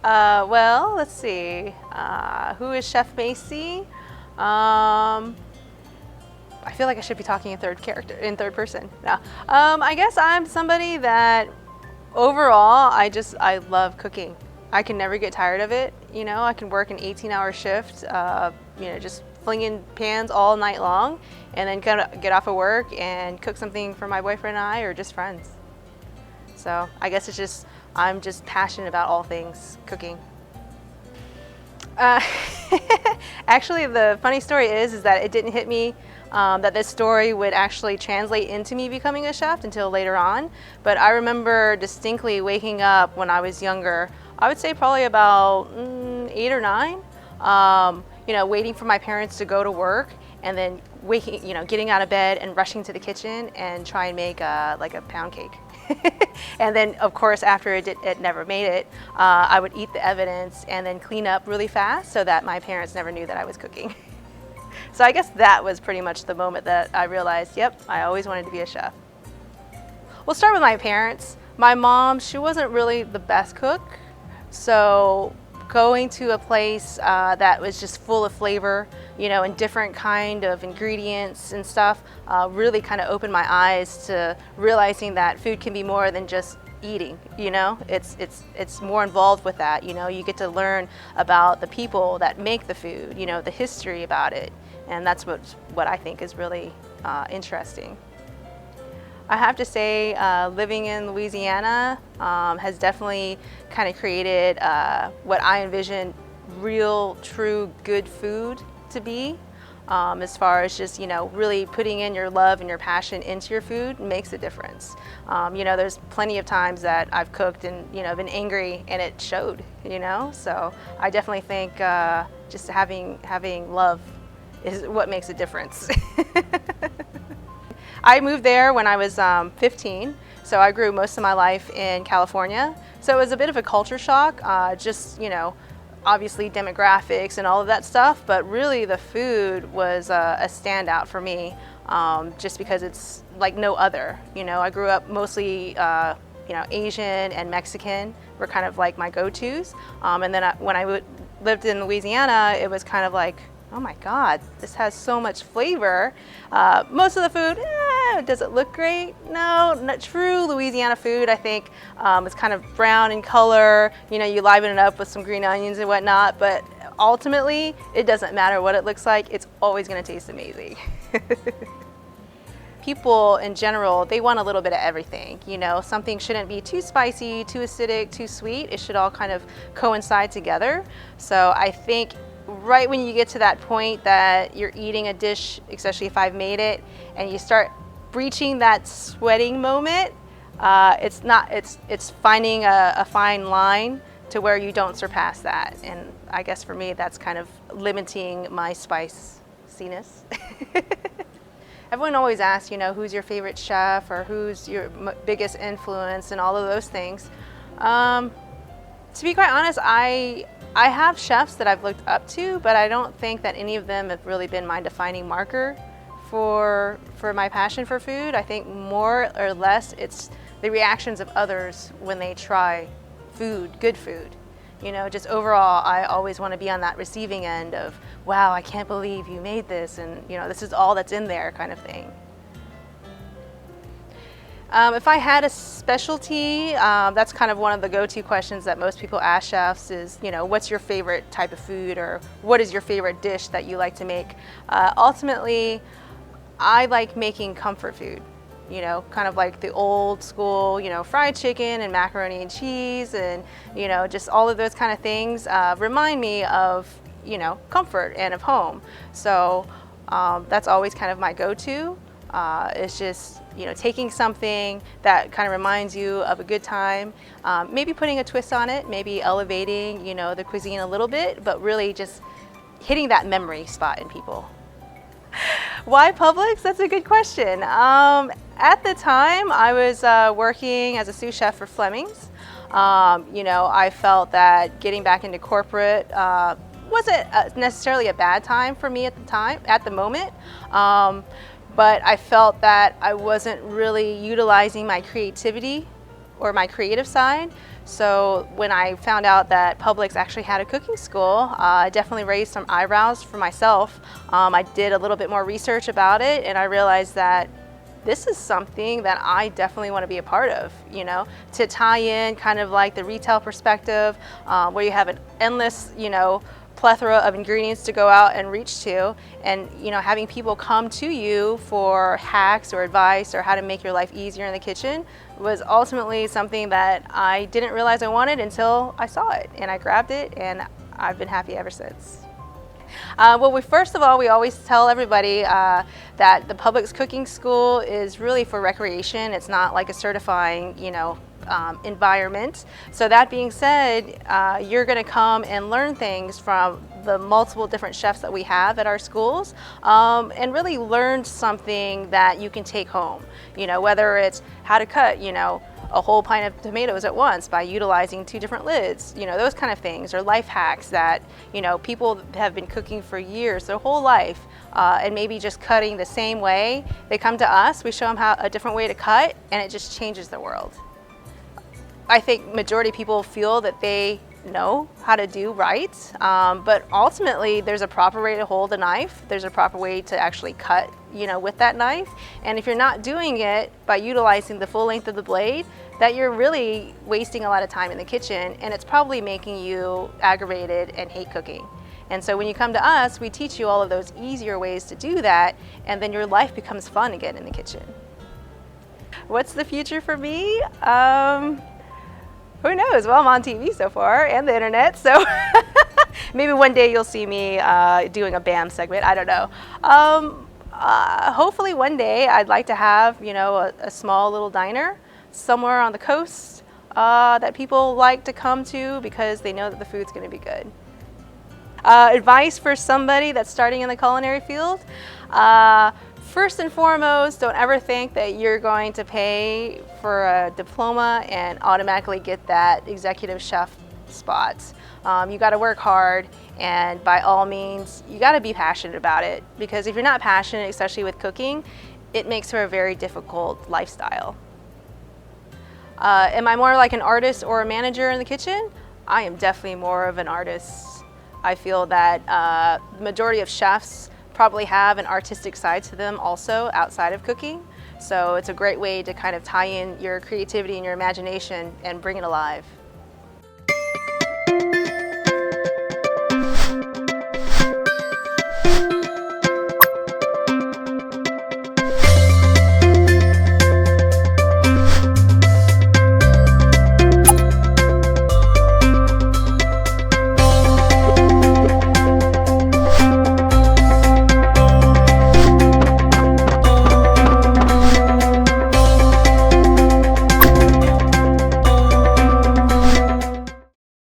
Well, let's see. Who is Chef Macy? I feel like I should be talking in third person. No. I guess I'm somebody that overall, I love cooking. I can never get tired of it. You know, I can work an 18-hour shift, just flinging pans all night long, and then kind of get off of work and cook something for my boyfriend and I, or just friends. So I guess I'm just passionate about all things cooking. Actually, the funny story is that it didn't hit me that this story would actually translate into me becoming a chef until later on. But I remember distinctly waking up when I was younger, I would say probably about 8 or 9, waiting for my parents to go to work, and then getting out of bed and rushing to the kitchen and try and make like a pound cake. And then, of course, after it never made it, I would eat the evidence and then clean up really fast so that my parents never knew that I was cooking. So I guess that was pretty much the moment that I realized, yep, I always wanted to be a chef. We'll start with my parents. My mom, she wasn't really the best cook, so going to a place that was just full of flavor, and different kind of ingredients and stuff, really kind of opened my eyes to realizing that food can be more than just eating. It's more involved with that. You get to learn about the people that make the food, the history about it, and that's what I think is really interesting. I have to say, living in Louisiana has definitely kind of created what I envision real, true, good food to be. As far as just, really putting in your love and your passion into your food makes a difference. There's plenty of times that I've cooked and, been angry, and it showed, So I definitely think just having love is what makes a difference. I moved there when I was 15, so I grew most of my life in California. So it was a bit of a culture shock, obviously demographics and all of that stuff, but really the food was a standout for me, just because it's like no other. I grew up mostly, Asian and Mexican were kind of like my go-tos. And then when I lived in Louisiana, it was kind of like, oh my God, this has so much flavor. Most of the food, does it look great? No, not true Louisiana food, I think, is kind of brown in color. You liven it up with some green onions and whatnot, but ultimately, it doesn't matter what it looks like. It's always gonna taste amazing. People in general, they want a little bit of everything. Something shouldn't be too spicy, too acidic, too sweet. It should all kind of coincide together. So I think right when you get to that point that you're eating a dish, especially if I've made it, and you start reaching that sweating moment, it's finding a fine line to where you don't surpass that. And I guess for me, that's kind of limiting my spiciness. Everyone always asks, who's your favorite chef, or who's your biggest influence, and all of those things. To be quite honest, I have chefs that I've looked up to, but I don't think that any of them have really been my defining marker for my passion for food. I think more or less it's the reactions of others when they try food, good food. Just overall, I always want to be on that receiving end of, wow, I can't believe you made this, and this is all that's in there kind of thing. If I had a specialty, that's kind of one of the go-to questions that most people ask chefs is, what's your favorite type of food, or what is your favorite dish that you like to make? Ultimately, I like making comfort food, kind of like the old school, fried chicken and macaroni and cheese, and, just all of those kind of things remind me of, comfort and of home. So that's always kind of my go-to. It's just, taking something that kind of reminds you of a good time, maybe putting a twist on it, maybe elevating, the cuisine a little bit, but really just hitting that memory spot in people. Why Publix? That's a good question. At the time, I was working as a sous chef for Fleming's. I felt that getting back into corporate wasn't necessarily a bad time for me at the moment. But I felt that I wasn't really utilizing my creativity or my creative side. So when I found out that Publix actually had a cooking school, I definitely raised some eyebrows for myself. I did a little bit more research about it, and I realized that this is something that I definitely want to be a part of, you know, to tie in kind of like the retail perspective, where you have an endless, you know, plethora of ingredients to go out and reach to, and you know, having people come to you for hacks or advice or how to make your life easier in the kitchen was ultimately something that I didn't realize I wanted until I saw it, and I grabbed it, and I've been happy ever since. Well, first of all, we always tell everybody that the Publix Cooking School is really for recreation. It's not like a certifying, you know, environment. So that being said, you're going to come and learn things from the multiple different chefs that we have at our schools, and really learn something that you can take home. You know, whether it's how to cut, you know, a whole pint of tomatoes at once by utilizing 2 different lids, you know, those kind of things, or life hacks that, you know, people have been cooking for years, their whole life, and maybe just cutting the same way. They come to us, we show them how a different way to cut, and it just changes the world. I think majority of people feel that they know how to do right, but ultimately there's a proper way to hold a knife, there's a proper way to actually cut, you know, with that knife, and if you're not doing it by utilizing the full length of the blade, that you're really wasting a lot of time in the kitchen, and it's probably making you aggravated and hate cooking. And so when you come to us, we teach you all of those easier ways to do that, and then your life becomes fun again in the kitchen. What's the future for me? Who knows? Well, I'm on TV so far and the internet, so maybe one day you'll see me doing a BAM segment. I don't know. Hopefully one day I'd like to have, you know, a small little diner somewhere on the coast that people like to come to because they know that the food's going to be good. Advice for somebody that's starting in the culinary field. First and foremost, don't ever think that you're going to pay for a diploma and automatically get that executive chef spot. You got to work hard, and by all means, you got to be passionate about it, because if you're not passionate, especially with cooking, it makes for a very difficult lifestyle. Am I more like an artist or a manager in the kitchen? I am definitely more of an artist. I feel that the majority of chefs probably have an artistic side to them also outside of cooking. So it's a great way to kind of tie in your creativity and your imagination and bring it alive.